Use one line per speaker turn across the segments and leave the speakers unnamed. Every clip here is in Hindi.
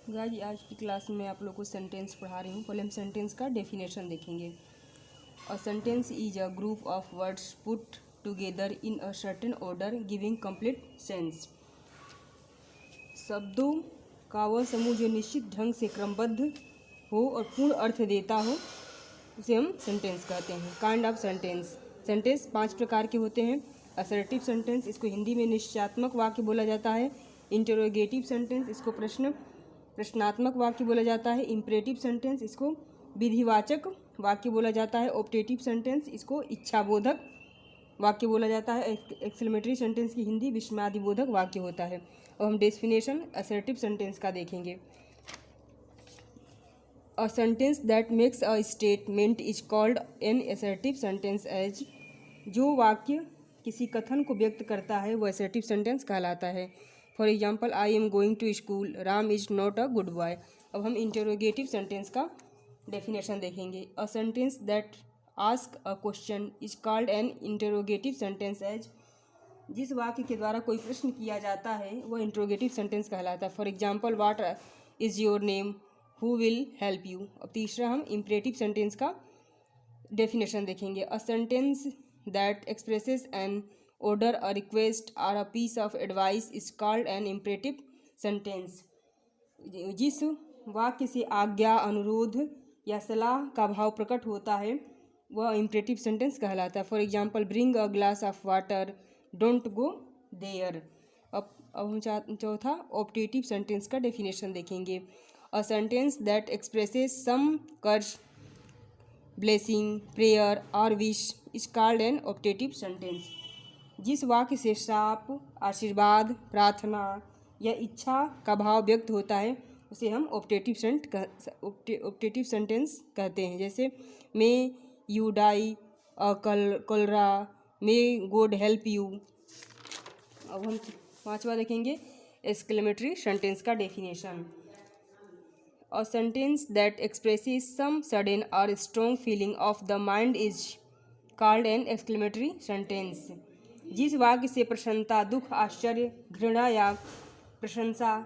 गाइस आज की क्लास में आप लोग को सेंटेंस पढ़ा रही हूँ। पहले हम सेंटेंस का डेफिनेशन देखेंगे। A sentence is a group of words put together in a certain order giving complete sense. शब्दों का वह समूह जो निश्चित ढंग से क्रमबद्ध हो और पूर्ण अर्थ देता हो उसे हम सेंटेंस कहते हैं। Kind of sentence. सेंटेंस 5 प्रकार के होते हैं। असर्टिव सेंटेंस, इसको हिंदी में निश्चयात्मक वाक्य बोला जाता है। इंटरोगेटिव सेंटेंस, इसको प्रश्नात्मक वाक्य बोला जाता है। इम्परेटिव सेंटेंस, इसको विधिवाचक वाक्य बोला जाता है। ऑप्टेटिव सेंटेंस, इसको इच्छाबोधक वाक्य बोला जाता है। एक्सक्लेमेटरी सेंटेंस की हिंदी विस्मयादिबोधक वाक्य होता है। और हम डेफिनेशन असर्टिव सेंटेंस का देखेंगे। A sentence that makes a statement is called an assertive sentence as जो वाक्य किसी कथन को व्यक्त करता है वह assertive sentence कहलाता है। For example, I am going to school, Ram is not a good boy. अब हम इंटरोगेटिव सेंटेंस का डेफिनेशन देखेंगे। A sentence that ask a question is called an interrogative sentence as जिस वाक्य के द्वारा कोई प्रश्न किया जाता है वह इंटरोगेटिव सेंटेंस कहलाता है। For example, what is your name, who will help you. अब तीसरा हम इम्परेटिव सेंटेंस का डेफिनेशन देखेंगे। A sentence that expresses an order, a request और a piece of advice is called an imperative sentence. जिस वाक्य से आज्ञा, अनुरोध या सलाह का भाव प्रकट होता है वह इम्परेटिव सेंटेंस कहलाता है। For example, bring a glass of water, don't go there. अब हम चौथा ऑप्टेटिव सेंटेंस का डेफिनेशन देखेंगे। A sentence that expresses some curse, blessing, prayer और wish is called an optative sentence. जिस वाक्य से शाप, आशीर्वाद, प्रार्थना या इच्छा का भाव व्यक्त होता है उसे हम ऑप्टेटिव सेंटेंस कहते हैं। जैसे, मे यू डाई अ कलरा, मे गॉड हेल्प यू। अब हम पांचवा देखेंगे एक्सक्लेमेटरी सेंटेंस का definition. A sentence that expresses some sudden और strong feeling of the mind is called an exclamatory sentence. जिस वाक्य से प्रसन्नता, दुख, आश्चर्य, घृणा या प्रशंसा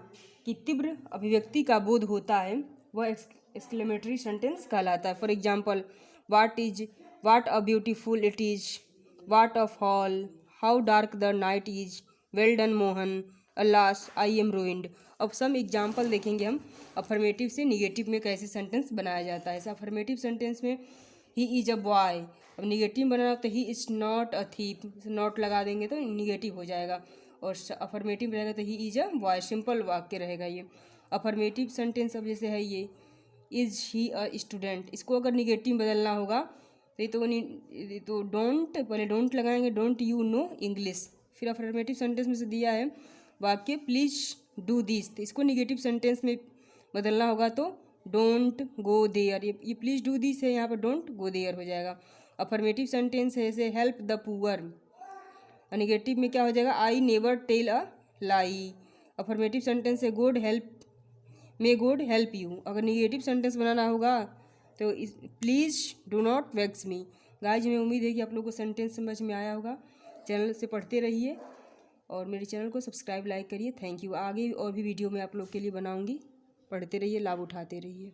की तीव्र अभिव्यक्ति का बोध होता है वह एक्सक्लेमेटरी सेंटेंस कहलाता है। For example, what a beautiful it is, what a fall, how dark the night is, well done Mohan, alas I am ruined. अब सम एग्जाम्पल देखेंगे हम अफर्मेटिव से निगेटिव में कैसे सेंटेंस बनाया जाता है। ऐसा अफर्मेटिव सेंटेंस में ही इज अ बॉय। अब निगेटिव बनाना तो he is not a thief, not लगा देंगे तो निगेटिव हो जाएगा। और अफर्मेटिव रहेगा तो he is a boy, simple वाक्य रहेगा ये अफर्मेटिव सेंटेंस। अब जैसे है ये इज ही अ स्टूडेंट, इसको अगर निगेटिव बदलना होगा तो डोंट, पहले डोंट लगाएंगे, डोंट यू नो इंग्लिश। फिर अफर्मेटिव सेंटेंस में से दिया है वाक्य प्लीज डू दिस, तो इसको निगेटिव सेंटेंस में बदलना होगा तो डोंट गो देयर, ये प्लीज डू दिस है, यहाँ पर डोंट गो देयर हो जाएगा। अफर्मेटिव सेंटेंस है जैसे हेल्प द पुअर, निगेटिव में क्या हो जाएगा, I never tell a lie. Affirmative sentence है God help, may God help you. अगर निगेटिव सेंटेंस बनाना होगा तो please do not vex me. Guys, हमें उम्मीद है कि आप लोग को सेंटेंस समझ में आया होगा। चैनल से पढ़ते रहिए और मेरे चैनल को सब्सक्राइब, लाइक करिए। Thank you. आगे और भी वीडियो मैं आप लोग के लिए बनाऊंगी। पढ़ते रहिए, लाभ उठाते रहिए।